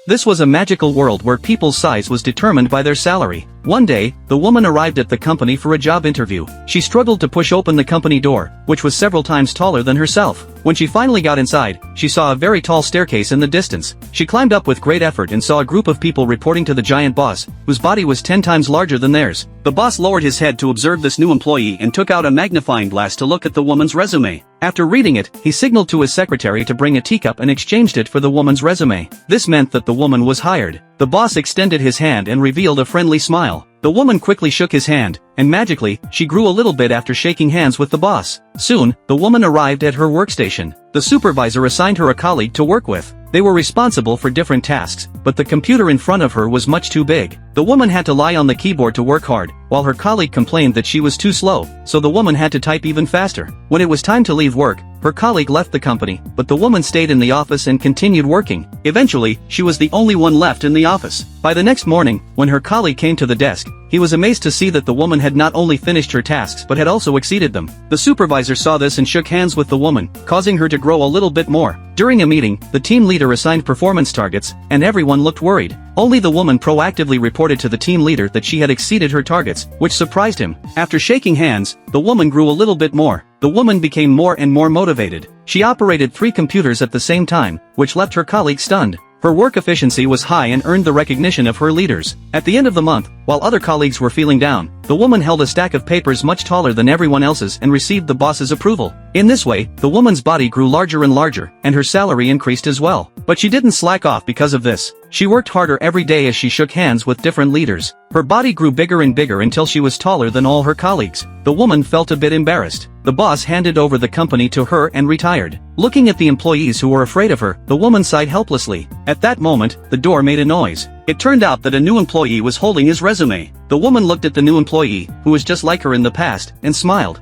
This was a magical world where people's size was determined by their salary. One day, the woman arrived at the company for a job interview. She struggled to push open the company door, which was several times taller than herself. When she finally got inside, she saw a very tall staircase in the distance. She climbed up with great effort and saw a group of people reporting to the giant boss, whose body was 10 times larger than theirs. The boss lowered his head to observe this new employee and took out a magnifying glass to look at the woman's resume. After reading it, he signaled to his secretary to bring a teacup and exchanged it for the woman's resume. This meant that the woman was hired. The boss extended his hand and revealed a friendly smile. The woman quickly shook his hand, and magically, she grew a little bit after shaking hands with the boss. Soon, the woman arrived at her workstation. The supervisor assigned her a colleague to work with. They were responsible for different tasks, but the computer in front of her was much too big. The woman had to lie on the keyboard to work hard, while her colleague complained that she was too slow, so the woman had to type even faster. When it was time to leave work, her colleague left the company, but the woman stayed in the office and continued working. Eventually, she was the only one left in the office. By the next morning, when her colleague came to the desk, he was amazed to see that the woman had not only finished her tasks but had also exceeded them. The supervisor saw this and shook hands with the woman, causing her to grow a little bit more. During a meeting, the team leader assigned performance targets, and everyone looked worried. Only the woman proactively reported to the team leader that she had exceeded her targets, which surprised him. After shaking hands, the woman grew a little bit more. The woman became more and more motivated. She operated 3 computers at the same time, which left her colleague stunned. Her work efficiency was high and earned the recognition of her leaders. At the end of the month, while other colleagues were feeling down, the woman held a stack of papers much taller than everyone else's and received the boss's approval. In this way, the woman's body grew larger and larger, and her salary increased as well. But she didn't slack off because of this. She worked harder every day as she shook hands with different leaders. Her body grew bigger and bigger until she was taller than all her colleagues. The woman felt a bit embarrassed. The boss handed over the company to her and retired. Looking at the employees who were afraid of her, the woman sighed helplessly. At that moment, the door made a noise. It turned out that a new employee was holding his resume. The woman looked at the new employee, who was just like her in the past, and smiled.